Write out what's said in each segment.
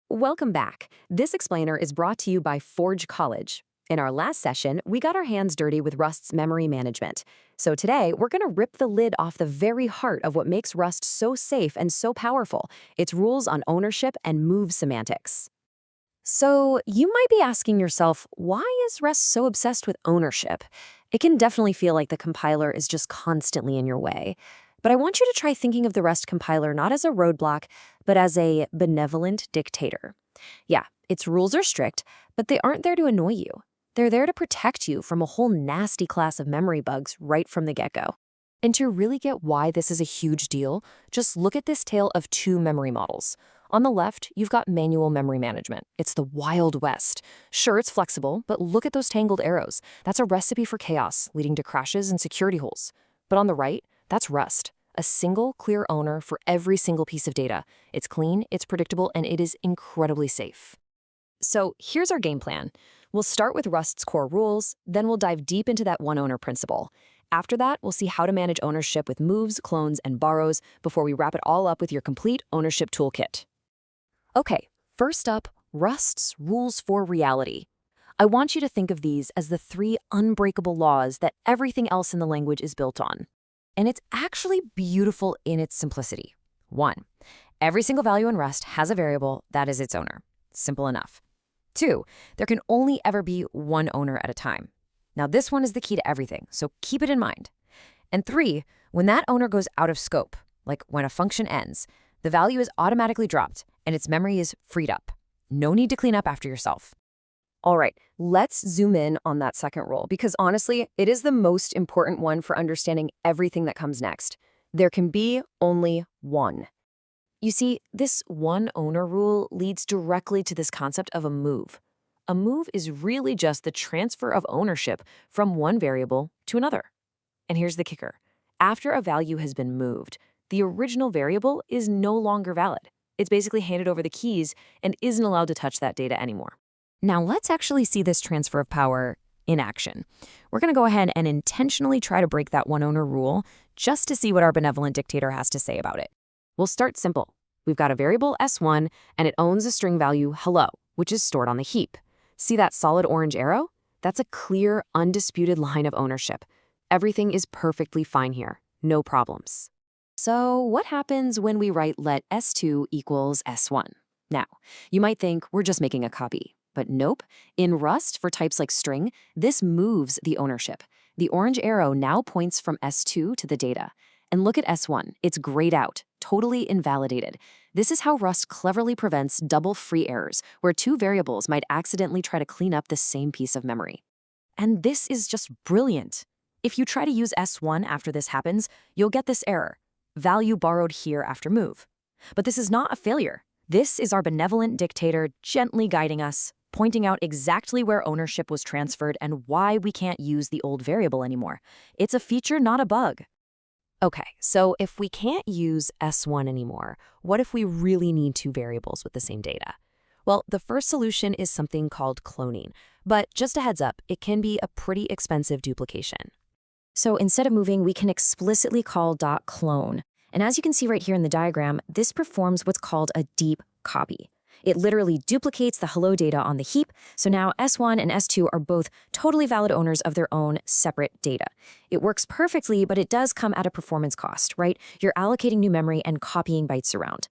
Welcome back. This explainer is brought to you by Forge College. In our last session, we got our hands dirty with Rust's memory management. So today, we're going to rip the lid off the very heart of what makes Rust so safe and so powerful, its rules on ownership and move semantics. So you might be asking yourself, why is Rust so obsessed with ownership? It can definitely feel like the compiler is just constantly in your way. But I want you to try thinking of the Rust compiler not as a roadblock, but as a benevolent dictator. Yeah, its rules are strict, but they aren't there to annoy you. They're there to protect you from a whole nasty class of memory bugs right from the get-go. And to really get why this is a huge deal, just look at this tale of two memory models. On the left, you've got manual memory management. It's the Wild West. Sure, it's flexible, but look at those tangled arrows. That's a recipe for chaos, leading to crashes and security holes. But on the right, that's Rust, a single, clear owner for every single piece of data. It's clean, it's predictable, and it is incredibly safe. So here's our game plan. We'll start with Rust's core rules, then we'll dive deep into that one-owner principle. After that, we'll see how to manage ownership with moves, clones, and borrows before we wrap it all up with your complete ownership toolkit. Okay, first up, Rust's rules for reality. I want you to think of these as the three unbreakable laws that everything else in the language is built on. And it's actually beautiful in its simplicity. 1. Every single value in Rust has a variable that is its owner. Simple enough. 2. There can only ever be one owner at a time. Now this one is the key to everything, so keep it in mind. And 3. When that owner goes out of scope, like when a function ends, the value is automatically dropped and its memory is freed up. No need to clean up after yourself. All right, let's zoom in on that second rule because honestly, it is the most important one for understanding everything that comes next. There can be only one. You see, this one owner rule leads directly to this concept of a move. A move is really just the transfer of ownership from one variable to another. And here's the kicker. After a value has been moved, the original variable is no longer valid. It's basically handed over the keys and isn't allowed to touch that data anymore. Now let's actually see this transfer of power in action. We're going to go ahead and intentionally try to break that one owner rule just to see what our benevolent dictator has to say about it. We'll start simple. We've got a variable S1 and it owns a string value hello, which is stored on the heap. See that solid orange arrow? That's a clear, undisputed line of ownership. Everything is perfectly fine here. No problems. So what happens when we write let S2 equals S1? Now, you might think we're just making a copy. But nope, in Rust, for types like string, this moves the ownership. The orange arrow now points from S2 to the data. And look at S1, it's grayed out, totally invalidated. This is how Rust cleverly prevents double free errors, where two variables might accidentally try to clean up the same piece of memory. And this is just brilliant. If you try to use S1 after this happens, you'll get this error, value borrowed here after move. But this is not a failure. This is our benevolent dictator gently guiding us, pointing out exactly where ownership was transferred and why we can't use the old variable anymore. It's a feature, not a bug. Okay, so if we can't use S1 anymore, what if we really need two variables with the same data? Well, the first solution is something called cloning, but just a heads up, it can be a pretty expensive duplication. So instead of moving, we can explicitly call .clone. And as you can see right here in the diagram, this performs what's called a deep copy. It literally duplicates the hello data on the heap, so now S1 and S2 are both totally valid owners of their own separate data. It works perfectly, but it does come at a performance cost, right? You're allocating new memory and copying bytes around.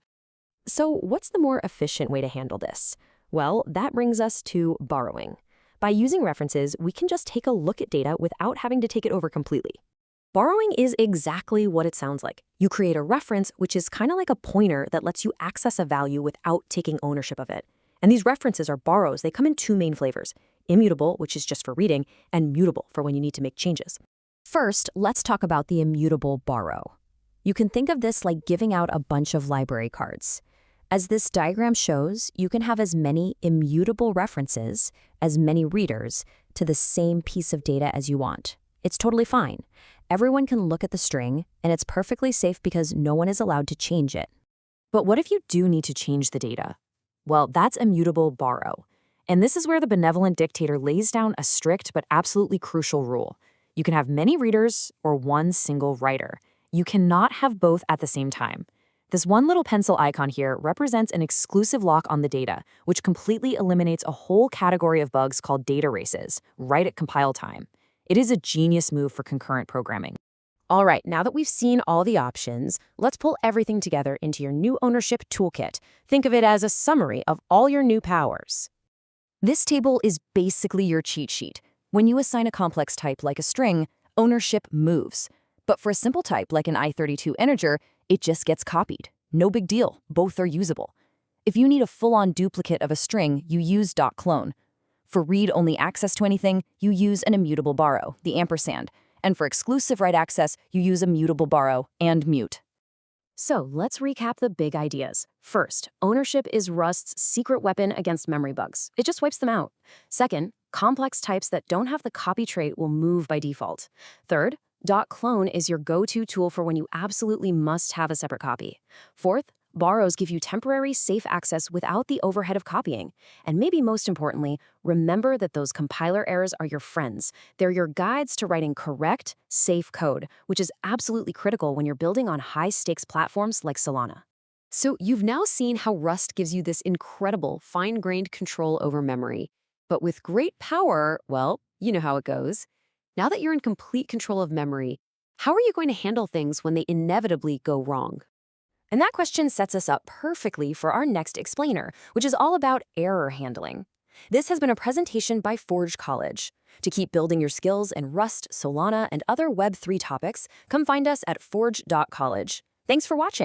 So what's the more efficient way to handle this? Well, that brings us to borrowing. By using references, we can just take a look at data without having to take it over completely. Borrowing is exactly what it sounds like. You create a reference, which is kind of like a pointer that lets you access a value without taking ownership of it. And these references are borrows. They come in two main flavors, immutable, which is just for reading, and mutable for when you need to make changes. First, let's talk about the immutable borrow. You can think of this like giving out a bunch of library cards. As this diagram shows, you can have as many immutable references, as many readers, to the same piece of data as you want. It's totally fine. Everyone can look at the string, and it's perfectly safe because no one is allowed to change it. But what if you do need to change the data? Well, that's immutable borrow. And this is where the benevolent dictator lays down a strict but absolutely crucial rule. You can have many readers or one single writer. You cannot have both at the same time. This one little pencil icon here represents an exclusive lock on the data, which completely eliminates a whole category of bugs called data races, right at compile time. It is a genius move for concurrent programming. All right, now that we've seen all the options, let's pull everything together into your new ownership toolkit. Think of it as a summary of all your new powers. This table is basically your cheat sheet. When you assign a complex type like a string, ownership moves. But for a simple type like an I32 integer, it just gets copied. No big deal, both are usable. If you need a full-on duplicate of a string, you use .clone. For read-only access to anything, you use an immutable borrow, the ampersand. And for exclusive write access, you use a mutable borrow and mute. So let's recap the big ideas. First, ownership is Rust's secret weapon against memory bugs. It just wipes them out. Second, complex types that don't have the copy trait will move by default. Third, .clone is your go-to tool for when you absolutely must have a separate copy. Fourth, borrows give you temporary safe access without the overhead of copying. And maybe most importantly, remember that those compiler errors are your friends. They're your guides to writing correct, safe code, which is absolutely critical when you're building on high-stakes platforms like Solana. So you've now seen how Rust gives you this incredible, fine-grained control over memory. But with great power, well, you know how it goes. Now that you're in complete control of memory, how are you going to handle things when they inevitably go wrong? And that question sets us up perfectly for our next explainer, which is all about error handling. This has been a presentation by Forge College. To keep building your skills in Rust, Solana, and other Web3 topics, come find us at forge.college. Thanks for watching.